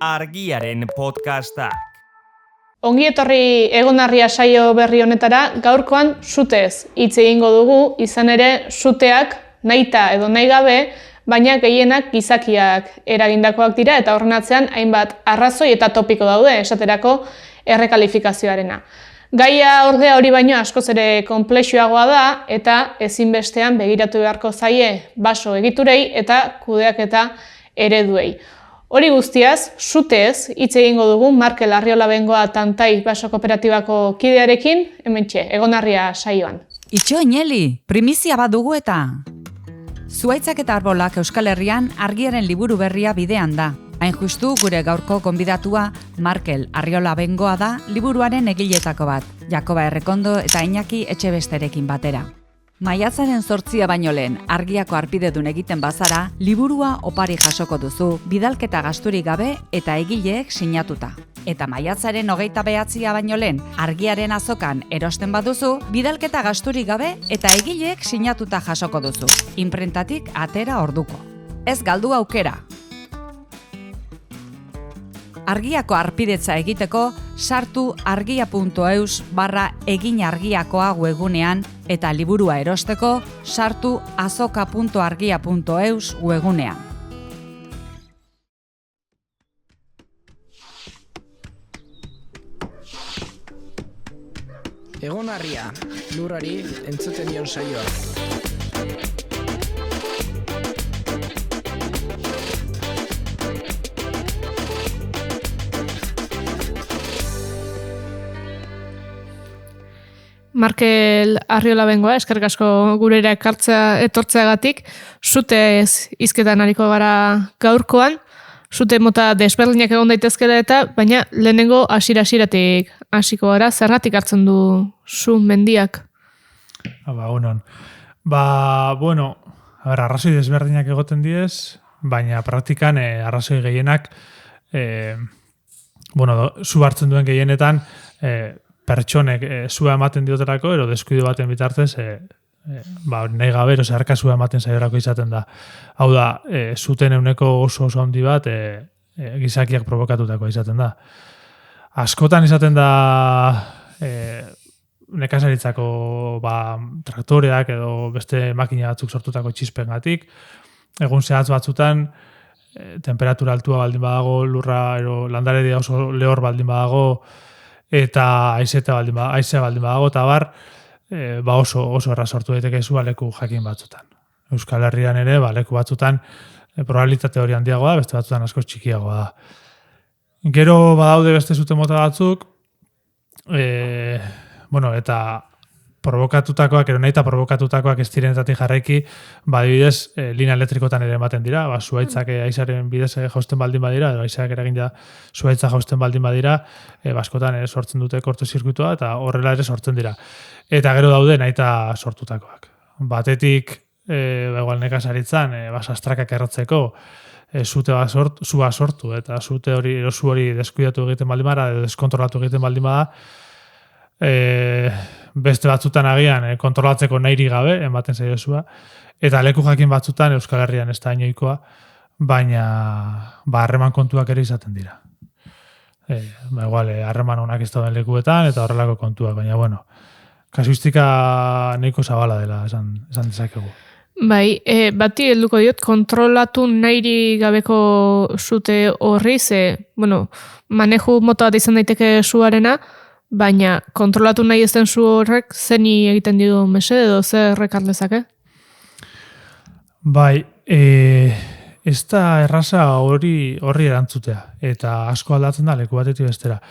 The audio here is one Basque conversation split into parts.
Argiaren podcastak. Ongi etorri Egonarria saio berri honetara, gaurkoan suteez hitz egingo dugu, izan ere suteak nahita edo nahi gabe, baina gehienak gizakiak eragindakoak dira eta horren atzean hainbat arrazoi eta topiko daude, esaterako errekalifikazioarena. Gaia ordea hori baino askoz ere konplexuagoa da eta ezinbestean begiratu beharko zaie baso egiturei eta kudeaketa ereduei. Hori guztiaz, suteez hitz egingo dugu Markel Arriolabengoa Tantai baso kooperatibako kidearekin, hementxe, Egonarria saioan. Itxo ineli, primizia bat dugu eta. Zuhaitzak eta arbolak Euskal Herrian argiaren liburu berria bidean da. Hain justu gure gaurko gonbidatua Markel Arriolabengoa da liburuaren egiletako bat, Jakoba Errekondo eta Iñaki Etxebesterekin batera. Maiatzaren 8 baino lehen argiako harpidedun egiten bazara, liburua opari jasoko duzu, bidalketa gasturik gabe eta egileek sinatuta. Eta maiatzaren 29 baino lehen argiaren azokan erosten baduzu, bidalketa gasturik gabe eta egileek sinatuta jasoko duzu. Inprentatik atera orduko. Ez galdu aukera! Argiako harpidetza egiteko, sartu argia.eus/eginargiakoa webunean eta liburua erosteko, sartu azoka.argia.eus webunean. Egonarria, lurrari entzuten dion saioa. Markel Arriolabengoa, eskerrik asko gurera etortzeagatik, suteez hizketan ariko gara gaurkoan, sute mota desberdinak egon daitezkela eta, baina lehenengo hasieratik hasiko gara, zergatik hartzen du zu mendiak? Arrazoi desberdinak egoten diez, baina praktikan arrazoi gehienak, zu hartzen duen gehienetan, pertsonek zua ematen dioterako, ero deskuido baten bitartez, nahi gabe, zeharka zua ematen zaiorako izaten da. Hau da, zuten euneko oso handi bat, gizakiak provokatutako izaten da. Askotan izaten da, nekazaritzako traktoreak edo beste makina batzuk sortutako txispengatik, egun zehatz batzutan, temperatura altua baldin badago, lurra, landaredia oso lehor baldin badago, eta haizea baldin badago, eta oso erraz sortu daiteke zua leku jakin batzutan. Euskal Herrian ere, leku batzutan probabilitate hori handiagoa da, beste batzutan asko txikiagoa da. Gero badaude beste zute mota batzuk, eta provokatutakoak, provokatutakoak ez direnetatik jarraiki, adibidez, linea elektrikotan ere ematen dira, zuhaitzak haizaren bidez jausten baldin badira, edo haizak eragin da zuhaitza jausten baldin badira, askotan sortzen dute kortozirkuitoa, eta horrela ere sortzen dira. Eta gero daude nahita sortutakoak. Batetik, nekazaritzan, sastrakak erratzeko, zua sortu, eta zute hori, zu hori deskuidatu egiten baldin bada, edo deskontrolatu egiten baldin bada, beste batzutan agian kontrolatzeko nahirik gabe, ematen zaio zua, eta leku jakin batzutan Euskal Herrian ez da inoikoa, baina harreman kontuak ere izaten dira. Harreman honak ez dauden lekuetan, eta horrelako kontuak, baina, kasuistika nahiko zabala dela, esan dezakegu. Bai, bati helduko diot, kontrolatu nahirik gabeko zute horri, maneju mota bat izan daiteke zuarena, baina kontrolatu nahi ez den zu horrek zeni egiten ditu mesede edo zer rekar lezake? Bai, ez da erraza horri erantzutea, eta asko aldatzen da leku batetik bestera.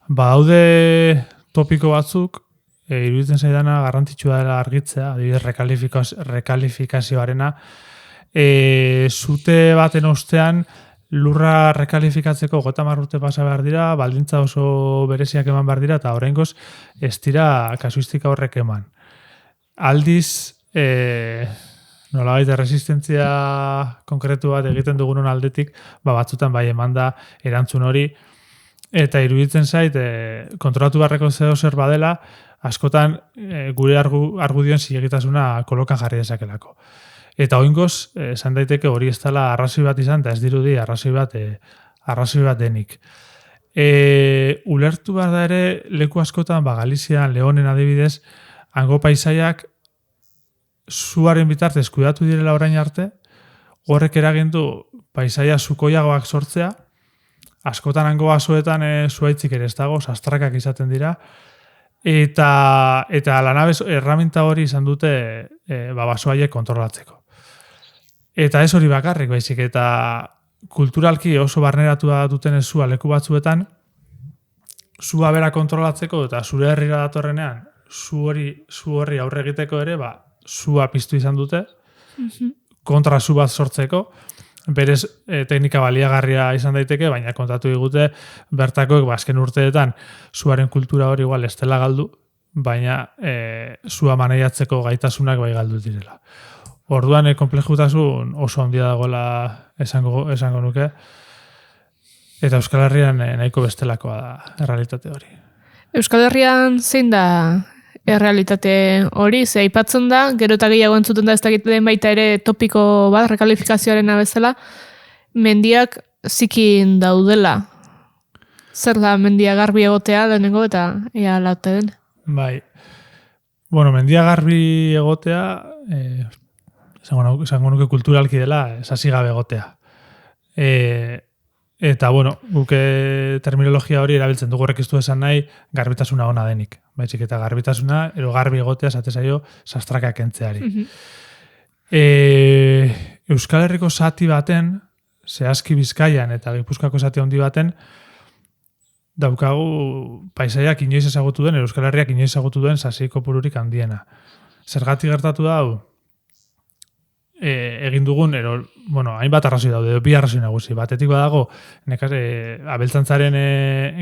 Daude topiko batzuk, iruditzen zaidana garrantzitsua dela argitzea, adibidez rekalifikazioarena, zute baten ostean, lurra rekalifikatzeko 30 urte pasa behar dira, baldintza oso bereziak eman behar dira, eta oraingoz ez dira kasuistika horrek eman. Aldiz, nolabait resistentzia konkretu bat egiten dugunon aldetik, batzutan bai eman da erantzun hori, eta iruditzen zait, kontrolatu beharreko zer badela, askotan gure argudioen zilegitasuna kolokan jarri dezakelako. Eta oingoz, esan daiteke hori ez dela arrazoi bat izan, eta ez dirudi arrazoi bat arrazoi bat denik. Ulertu behar da ere, leku askotan, Galizian, Leonen adibidez, hango paisaiak zuaren bitartez kuidatu direla orain arte, horrek eragindu paisaia sukoiagoak sortzea, askotan hango basoetan zuaitzik ere ez dago, sastrakak izaten dira, eta lanabez erraminta hori izan dute basoaiek kontrolatzeko. Eta ez hori bakarrik, baizik, eta kulturalki oso barneratu duten zua leku batzuetan, zua bera kontrolatzeko eta zure herrira datorrenean, zu horri aurre egiteko ere, zua piztu izan dute, kontra zu bat sortzeko, berez teknika baliagarria izan daiteke, baina kontatu digute bertakoek azken urteetan zuaren kultura hori igual ez dela galdu, baina zua maneiatzeko gaitasunak bai galdu direla. Orduan konplexutasun oso handia dagoela esango nuke, eta Euskal Herrian nahiko bestelakoa da errealitate hori. Euskal Herrian zein da errealitate hori, ze aipatzen da, gero eta gehiago entzuten da ez dakit den baita ere topiko bat, rekalifikazioaren bezala, mendiak zikin daudela. Zer da mendia garbi egotea denengo eta ea laute den? Bai. Bueno, mendia garbi egotea, esango nuke kulturalki dela, esasi gabe egotea. Eta, bueno, guke terminologia hori erabiltzen dugu horrek ez du esan nahi garbitasuna ona denik. Baizik eta garbitasuna, ero garbi egotea esate zaio sastraka kentzeari. Euskal Herriko zati baten, zehazki Bizkaian eta Gipuzkoako zati handi baten, daukagu paisaiak inoiz ezagutu den, Euskal Herriak inoiz ezagutu den sasi kopururik handiena. Zergatik gertatu da hau? Egin dugun, hainbat arrazoi daude, bi arrazoi nagusi. Batetik badago abeltzantzaren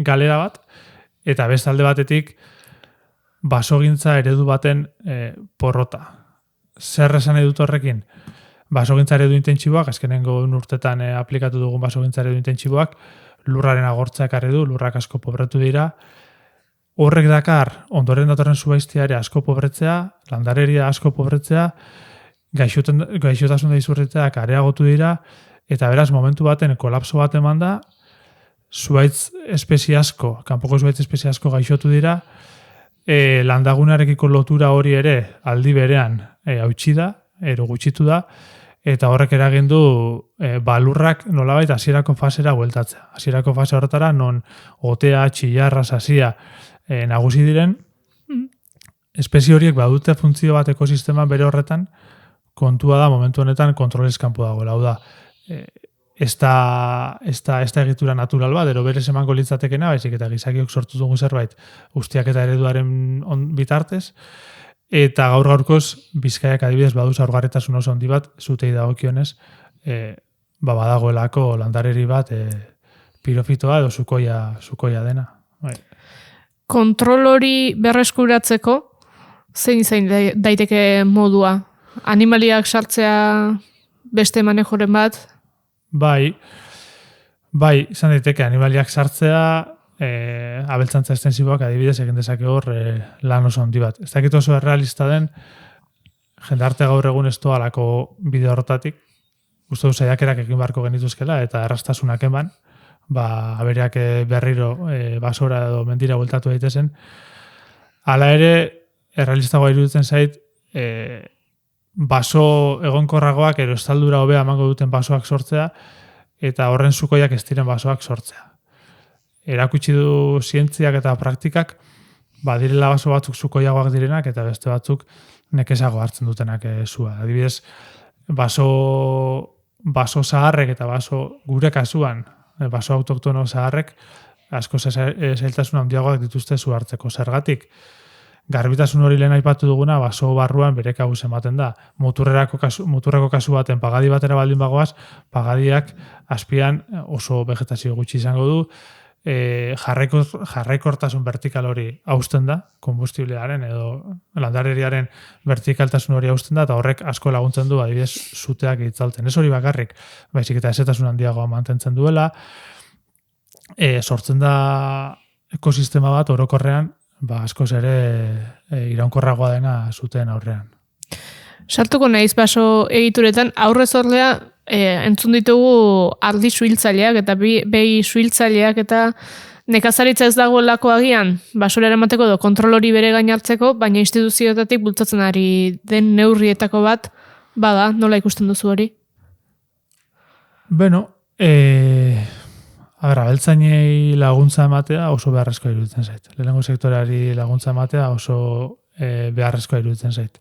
galera bat, eta bestalde batetik basogintza eredu baten porrota. Zer esan edut horrekin? Basogintza eredu intentsiboak, azkenengo urtetan aplikatu dugun basogintza eredu intentsiboak, lurraren agortzea ekarri du, lurrak asko pobretu dira, horrek dakar, ondoren datorren zuaiztiare asko pobretzea, landareria asko pobretzea, gaixotasun da izurriteak areagotu dira, eta beraz momentu baten kolapso bat eman da, zuaitz espezie asko, kanpoko zuaitz espezie asko gaixotu dira, landagunarekiko lotura hori ere aldi berean hautsi da, gutxitu da, eta horrek eragin du balurrak nolabait hasierako fasera bueltatzea. Hasierako fase horretara non otea, txillarra, sasia nagusi diren, espezie horiek badute funtzio bat ekosistema bere horretan, kontua da momentu honetan kontrolez kanpo dagoela. Hau da, ez da egitura natural bat, ero berez emango litzatekena, baizik eta gizakiok sortu dugu zerbait ustiak eta ereduaren bitartez, eta gaur-gaurkoz Bizkaiak adibidez badu zaurgarritasun oso handi bat, zutei dagokionez, badagoelako landareri bat pirofitoa edo sukoia dena. Bai. Kontrol hori berreskuratzeko, zein daiteke modua? Animaliak sartzea beste manejoren bat? Bai, izan daiteke animaliak sartzea, abeltzantza estensiboak adibidez egin dezake hor lan oso handi bat. Ez dakit oso errealista den, jendarte gaur egun ez doalako bideo horretatik, uste du saiakerak egin beharko genituzkela eta errastasunak eman, abereak berriro basora edo mendira bueltatu daitezen. Hala ere, errealistagoa iruditzen zait, baso egonkorragoak ero estaldura hobea emango duten basoak sortzea eta horren sukoiak ez diren basoak sortzea. Erakutsi du zientziak eta praktikak badirela baso batzuk sukoiagoak direnak eta beste batzuk nekesago hartzen dutenak zua. Adibidez, baso zaharrek eta gure kasuan, baso autoktono zaharrek asko zailtasun handiagoak dituzte zu hartzeko. Zergatik, garbitasun hori lehen aipatu duguna, baso barruan bere kabuz ematen da. Muturreko kasu baten pagadi batera baldin bagoaz, pagadiak azpian oso vegetazio gutxi izango du, jarraikortasun vertikal hori hausten da, kombustiblearen edo landareriaren vertikaltasun hori hausten da, eta horrek asko laguntzen du, adibidez, zuteak itzalten. Ez hori bakarrik, baizik eta ezetasun handiagoa mantentzen duela, sortzen da ekosistema bat orokorrean, askoz ere iraunkorragoa dena zuteen aurrean. Sartuko naiz baso egituretan, aurrez ordea entzun ditugu ardi suhiltzaileak eta behi suhiltzaileak eta nekazaritza ez dagoelako agian, basura eramateko edo kontrol hori bere gain hartzeko, baina instituzioetatik bultzatzen ari den neurrietako bat, bada, nola ikusten duzu hori? Beno, abeltzainei laguntza ematea oso beharrezkoa iruditzen zait. Lehenengo sektoreari laguntza ematea oso beharrezkoa iruditzen zait.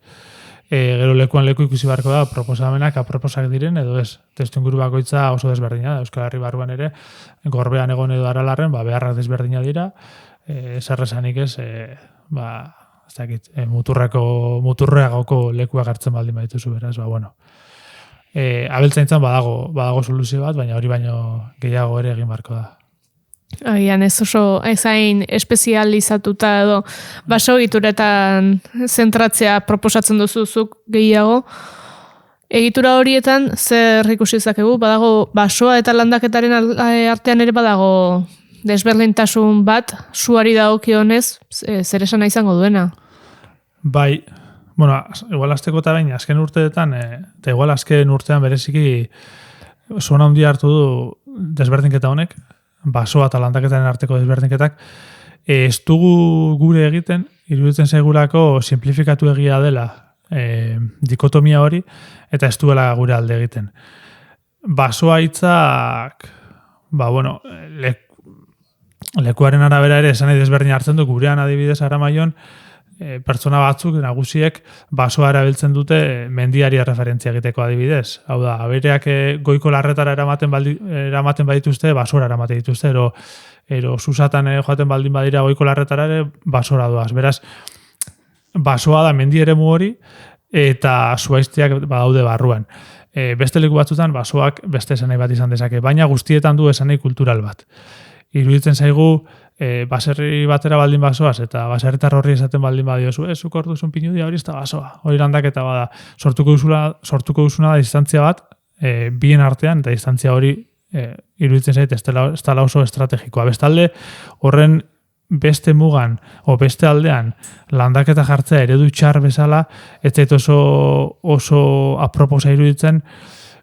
Gero lekuan leku ikusi beharko da proposamenak aproposak diren edo ez. Testuinguru bakoitza oso desberdina da. Euskal Herri barruan ere, Gorbean egon edo Aralarren, beharrak desberdina dira. Zer esanik ez, ez dakit, muturreagoko lekuak hartzen baldin badituzu beraz, abeltzaintzan badago soluzio bat, baina hori baino gehiago ere egin beharko da. Agian ez oso ezain espezializatuta edo baso egituretan zentratzea proposatzen duzuzuk gehiago. Egitura horietan zer ikusi dezakegu? Badago basoa eta landaketaren artean ere badago desberdintasun bat suari dagokionez zer esana izango duena. Bai, igual azteko eta baina azken urteetan, eta igual azken urtean bereziki zona handia hartu du desberdinketa honek, basoa eta landaketaren arteko desberdinketak, ez dugu gure egiten, iruditzen zaigulako simplifikatu egia dela dikotomia hori, eta ez duela gure alde egiten. Basoa hitzak, lekuaren arabera ere esan nahi desberdin hartzen du, gurean adibidez Aramaion, pertsona batzuk, nagusiek, basoa erabiltzen dute mendiari referentzia egiteko adibidez. Hau da, abereak goiko larretara eramaten badituzte, basora eramaten dituzte, ero susatan joaten baldin badira goiko larretara ere, basora doaz. Beraz, basoa da mendi eremu hori, eta zuaiztiak badaude barruan. Beste leku batzutan, basoak beste esanai bat izan dezake, baina guztietan du esanai kultural bat. Iruditzen zaigu, baserri batera baldin basoaz, eta baserritar horri esaten baldin badiozu, zuk hor duzun pinudia hori ez da basoa, hori landaketa bada. Sortuko duzuna da distantzia bat, bien artean, eta distantzia hori iruditzen zait, ez dela oso estrategikoa. Bestalde, horren beste mugan, o beste aldean, landaketa jartzea eredu txar bezala, ez zait oso aproposa iruditzen,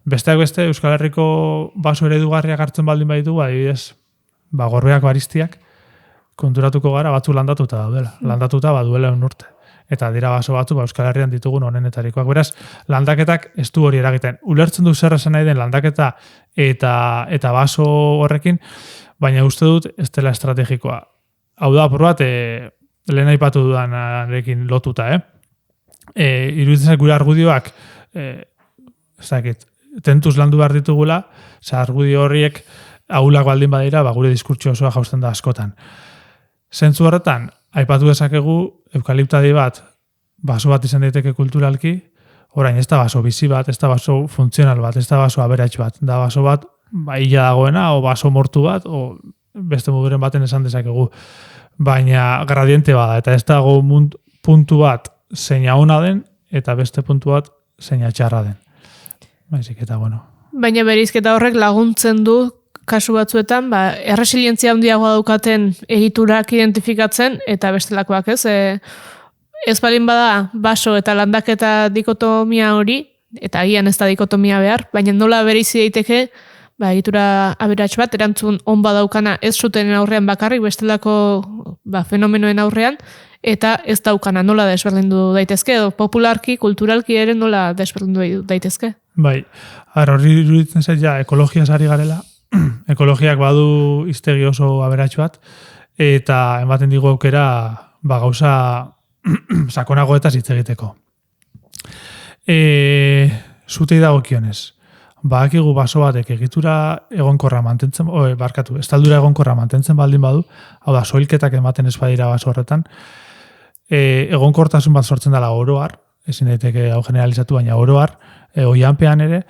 besteak beste, Euskal Herriko baso eredugarriak hartzen baldin baditu, adibidez, Gorbeak baristiak, konturatuko gara batzu landatuta daudela. Landatuta baduela urte. Eta dira baso batzu Euskal Herrian ditugun honenetarikoak. Beraz, landaketak ez du hori eragiten. Ulertzen du zer esan nahi den landaketa eta baso horrekin, baina uste dut ez dela estrategikoa. Hau da, apur bat, lehen aipatu dudanarekin lotuta, iruditzen gure argudioak, tentuz landu behar ditugula, argudio horriek ahulak baldin badira, gure diskurtso osoa jausten da askotan. Zentzu horretan, aipatu dezakegu eukaliptadi bat, baso bat izan daiteke kulturalki, orain ez da baso bizi bat, ez da baso funtzional bat, ez da baso aberats bat, da baso bat illa dagoena, o baso mortu bat, o beste moduren baten esan dezakegu. Baina gradiente bada, eta ez dago puntu bat zeina ona den, eta beste puntu bat zeina txarra den. Baizik eta, Baina bereizketa horrek laguntzen du kasu batzuetan, erresilientzia handiagoa daukaten egiturak identifikatzen, eta bestelakoak ez baldin bada baso eta landaketa dikotomia hori, eta agian ez da dikotomia behar, baina nola bereizi daiteke, egitura aberats bat, erantzun on badaukana ez zutenen aurrean bakarrik, bestelako fenomenoen aurrean, eta ez daukana nola desberdindu daitezke, edo popularki, kulturalki ere nola desberdindu daitezke. Bai, hori iruditzen zait ekologiaz ari garela, ekologiak badu hiztegi oso aberats bat, eta ematen digu aukera gauza sakonagoetaz hitz egiteko. Zutei dagokionez, badakigu baso batek egitura egonkorra mantentzen, estaldura egonkorra mantentzen baldin badu, hau da, soilketak ematen ez badira baso horretan, egonkortasun bat sortzen dela oroar, ezin daiteke hau generalizatu, baina oroar, oianpean ere,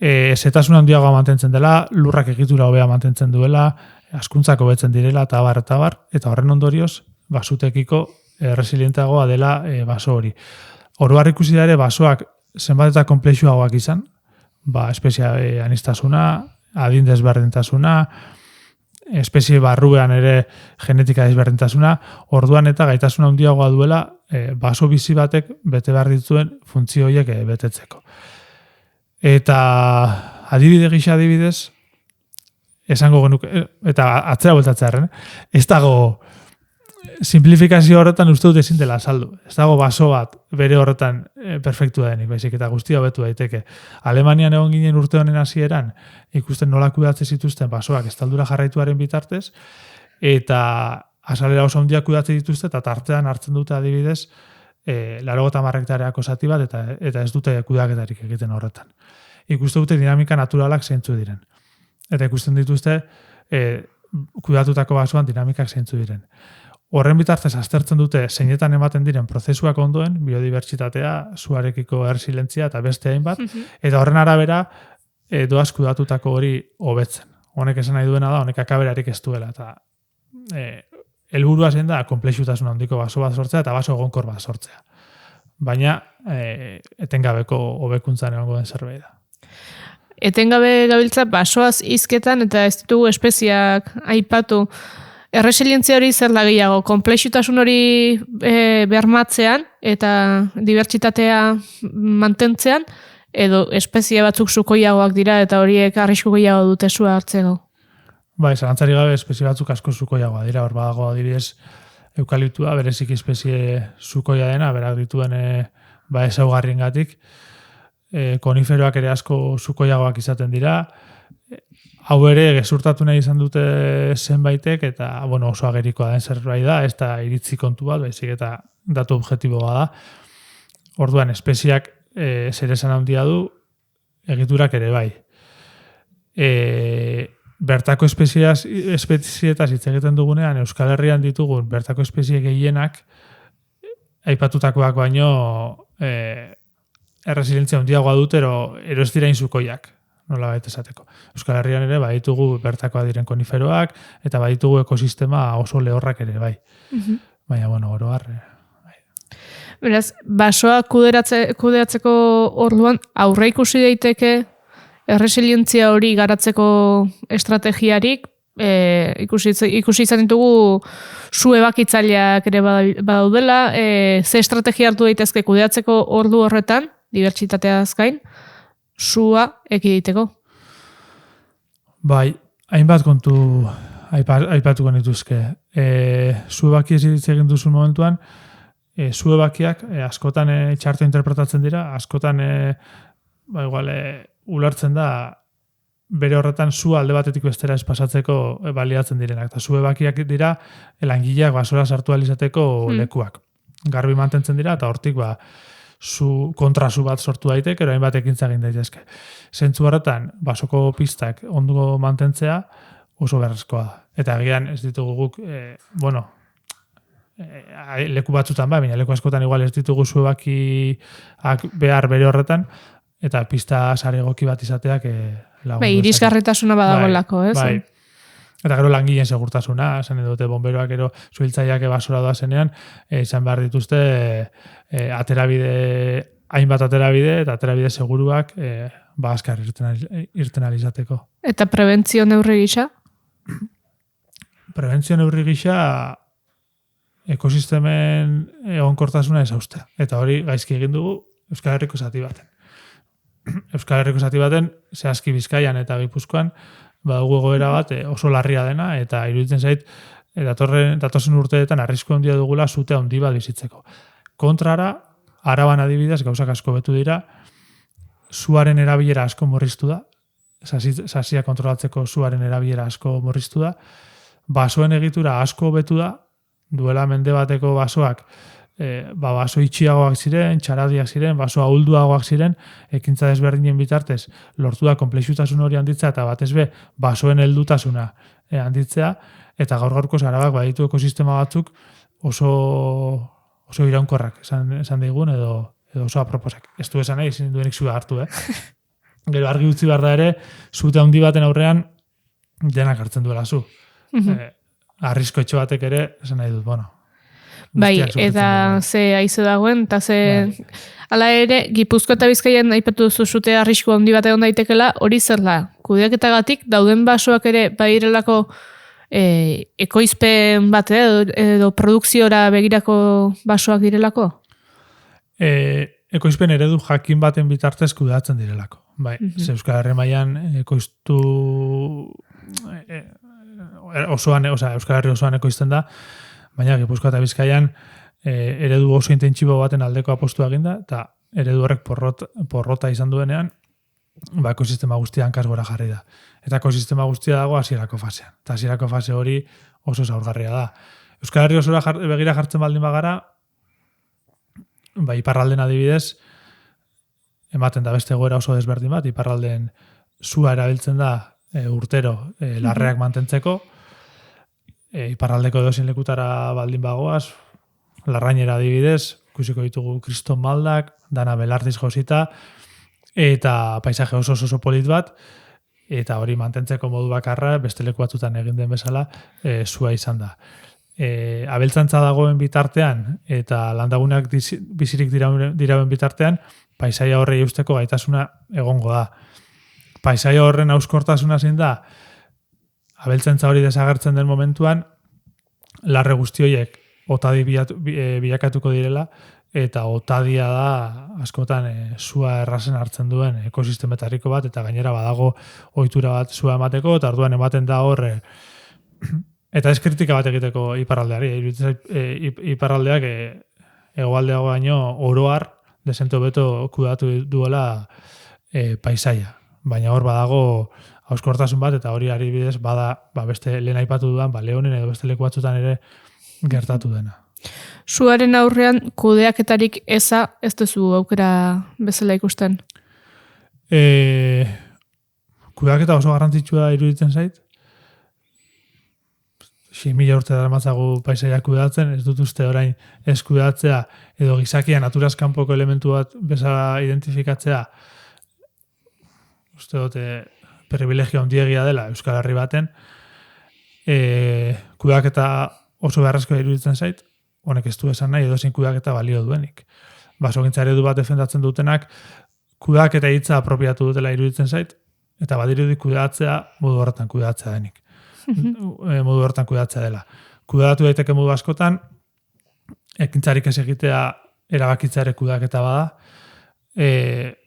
zetasun handiagoa mantentzen dela, lurrak egitura hobea mantentzen duela, askuntzak hobetzen direla, eta horren ondorioz, basutekiko resilienteagoa dela baso hori. Oroar ikusi da ere, basoak zenbat eta komplexuagoak izan, espezie anistasuna, adin desberdintasuna, espezie barruean ere genetika desberdintasuna, orduan eta gaitasuna handiagoa duela, baso bizi batek bete behar dituen funtzio horiek betetzeko. Eta adibidez, esango genuke, eta atzera bueltatzearen, ez dago simplifikazio horretan uste dut ezin dela saldu. Ez dago baso bat bere horretan perfektua denik, baizik eta guztia hobetu daiteke. Alemanian egon ginen urte honen hasieran ikusten nola kudeatzen zituzten basoak estaldura jarraituaren bitartez, eta azalera oso handiak kudeatzen dituzte, eta tartean hartzen dute adibidez 80 hektareako zati bat, eta ez dute kudeaketarik egiten horretan. Ikusten dute dinamika naturalak zeintzu diren. Eta ikusten dituzte kudeatutako basoan dinamikak zeintzu diren. Horren bitartez aztertzen dute zeinetan ematen diren prozesuak ondoen, biodibertsitatea, suarekiko erresilientzia eta beste hainbat, eta horren arabera doaz kudeatutako hori hobetzen. Honek esan nahi duena da, honek akaberarik ez duela, eta helburua zen da konplexutasun handiko baso bat sortzea eta baso egonkor bat sortzea. Baina etengabeko hobekuntzan egongo den zerbait da. Etengabe gabiltza basoaz hizketan eta ez ditugu espeziak aipatu. Erresilientzia hori zer da gehiago, konplexutasun hori bermatzean eta dibertsitatea mantentzean, edo espezie batzuk sukoiagoak dira eta horiek arrisku gehiago dute sua hartzeko. Bai, zalantzari gabe espezie batzuk asko sukoiagoa dira, hor badago adibidez eukaliptua, bereziki espezie sukoia dena, berak dituen ezaugarriengatik, koniferoak ere asko sukoiagoak izaten dira, hau ere gezurtatu nahi izan dute zenbaitek, eta oso agerikoa den zerbait da, ez da iritzi kontu bat, baizik eta datu objektiboa da. Orduan, espeziak zer esan handia du, egiturak ere bai. Bertako espezietaz hitz egiten dugunean, Euskal Herrian ditugun bertako espezie gehienak, aipatutakoak baino erresilientzia handiagoa dut, ero ez dira inzukoiak, nola baita esateko. Euskal Herrian ere baditugu bertakoa diren koniferoak, eta baditugu ekosistema oso lehorrak ere bai. Baina, oro har. Beraz, basoa kudeatzeko orduan aurre ikusi daiteke erresilientzia hori garatzeko estrategiarik, ikusi izan ditugu su ebakitzaileak ere badaudela, ze estrategia hartu daitezke kudeatzeko ordu horretan, dibertsitateaz gain, sua ekiditeko. Bai, hainbat kontu aipatuko nituzke. Su ebaki ez egin duzun momentuan, su ebakiak askotan txarto interpretatzen dira, askotan ulertzen da bere horretan su alde batetik bestera espasatzeko baliatzen direnak. Eta su ebakiak dira langileak basora sartu alizateko lekuak. Garbi mantentzen dira eta hortik kontrasu bat sortu daiteke, ero hainbat ekintza egin daitezke. Zentzu horretan, basoko pistak ondo mantentzea oso beharrezkoa da. Eta agian ez ditugu guk, leku batzutan baina leku askotan igual ez ditugu su ebakiak behar bere horretan, eta pista sare egoki bat izateak lagundu. Irisgarritasuna badagoelako, ez? Bai. Eta gero langileen segurtasuna, esan dute bomberoak gero suhiltzaileak basora doazenean, izan behar dituzte hainbat aterabide eta aterabide seguruak azkar irten alizateko. Eta prebentzio neurri gisa? Prebentzio neurri gisa ekosistemen egonkortasuna ezaustea. Eta hori gaizki egin dugu Euskal Herriko zati baten. Euskal Herriko zati baten, zehazki Bizkaian eta Gipuzkoan, badugu egoera bat oso larria dena, eta iruditzen zait, datozen urteetan arrisku handia dugula zute handi bat bizitzeko. Kontrara, Araban adibidez, gauzak asko betu dira, suaren erabilera asko murriztu da, sasia kontrolatzeko suaren erabilera asko murriztu da, basoen egitura asko betu da, duela mende bateko basoak, baso itxiagoak ziren, txaradiak ziren, baso ahulduagoak ziren, ekintza desberdinen bitartez, lortu da konplexutasun hori handitzea, eta batez be, basoen heldutasuna handitzea, eta gaur-gaurkoz Arabak baditu ekosistema batzuk oso iraunkorrak esan digun, edo oso aproposak. Ez du esan nahi, ezin duenik zua hartu, Gero argi utzi behar da ere, zute handi baten aurrean, denak hartzen duela zu. Arrisko etxe batek ere, esan nahi dut, Bai, eta ze haize dagoen, eta ze... Hala ere, Gipuzko eta Bizkaian aipatu duzu zute arrisku handi bat egon daitekela, hori zer da? Kudeaketagatik dauden basoak ere badirelako ekoizpen bat edo produkziora begirako basoak direlako? ekoizpen eredu jakin baten bitartez kudeatzen direlako. Bai, ze Euskal Herri mailan ekoiztu osoan, Euskal Herri osoan ekoizten da, baina Gipuzkoa eta Bizkaian eredu oso intentsibo baten aldeko apostua egin da, eta eredu horrek porrota izan duenean, ekosistema guztia hankaz gora jarri da. Eta ekosistema guztia dago hasierako fasean. Eta hasierako fase hori oso zaurgarria da. Euskal Herri osora begira jartzen baldin bagara, iparralden adibidez, ematen da beste egoera oso desberdin bat, iparralden sua erabiltzen da urtero larreak mantentzeko, iparraldeko edozein lekutara baldin bagoaz, Larrainera adibidez, ikusiko ditugu kriston maldak, dana belardiz josita, eta paisaje oso polit bat, eta hori mantentzeko modu bakarra, beste leku batzutan egin den bezala, sua izan da. Abeltzantza dagoen bitartean, eta landagunak bizirik dirauen bitartean, paisaia horrei eusteko gaitasuna egongo da. Paisaia horren auskortasuna zein da, abeltzantza hori desagertzen den momentuan, larre guzti horiek otadi bilakatuko direla, eta otadia da askotan sua errazen hartzen duen ekosistemetariko bat, eta gainera badago ohitura bat sua emateko, eta orduan ematen da hor, eta ez kritika bat egiteko iparraldeari, iparraldeak hegoaldeago baino oroar desente hobeto kudatu duela paisaia. Baina hor badago hauskortasun bat, eta hori adibidez bada beste lehen aipatu dudan, Leonen edo beste leku batzutan ere gertatu dena. Suaren aurrean kudeaketarik eza ez duzu aukera bezala ikusten? Kudeaketa oso garrantzitsua iruditzen zait. 6.000 urte daramatzagu paisaia kudeatzen, ez dut uste orain ez kudeatzea edo gizakia naturaz kanpoko elementu bat bezala identifikatzea, uste dute privilegio handiegia dela Euskal Herri baten, kudeaketa oso beharrezkoa iruditzen zait, honek ez du esan nahi edozein kudeaketa balio duenik. Basogintza eredu bat defendatzen dutenak kudeaketa hitza apropiatu dutela iruditzen zait, eta badirudi kudeatzea modu horretan kudeatzea denik. Modu horretan kudeatzea dela. Kudeatu daiteke modu askotan, ekintzarik ez egitea erabakitza ere kudeaketa bada,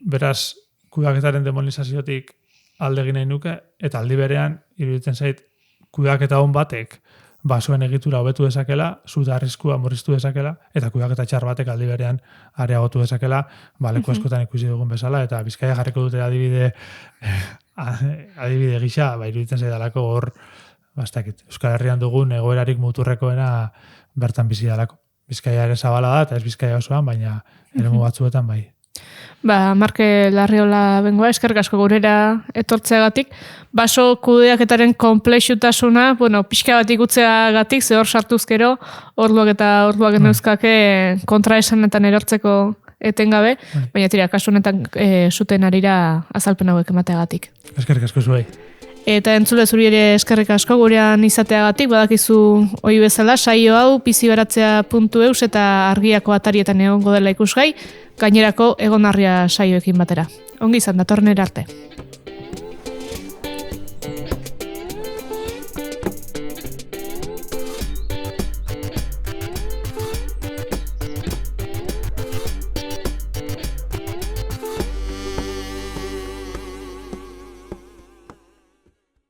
beraz, kudeaketaren demonizaziotik alde egin nahi nuke, eta aldi berean, iruditzen zait, kudeaketa on batek basoen egitura hobetu dezakela, zuta arriskua murriztu dezakela, eta kudeaketa txar batek aldi berean areagotu dezakela, leku askotan ikusi dugun bezala, eta Bizkaia jarriko dute adibide gisa, iruditzen zaidalako hor, Euskal Herrian dugun egoerarik muturrekoena bertan bizi dalako. Bizkaia ere zabala da, eta ez Bizkaia osoan, baina eremu batzuetan bai. Markel Arriola Bengoa, eskerrik asko gurera etortzeagatik. Baso kudeaketaren konplexutasuna, pixka bat ikutzeagatik, ze hor sartuzkero, orduak neuzkake kontraesanetan erortzeko etengabe, baina tira, kasu honetan zuten arira azalpen hauek emateagatik. Eskerrik asko zuei. Eta entzule zuri ere eskerrik asko gurean izateagatik, badakizu ohi bezala, saio hau pizibaratzea.eus eta argiako atarietan egongo dela ikusgai, gainerako egonarria saioekin batera. Ongi izan, datorren arte.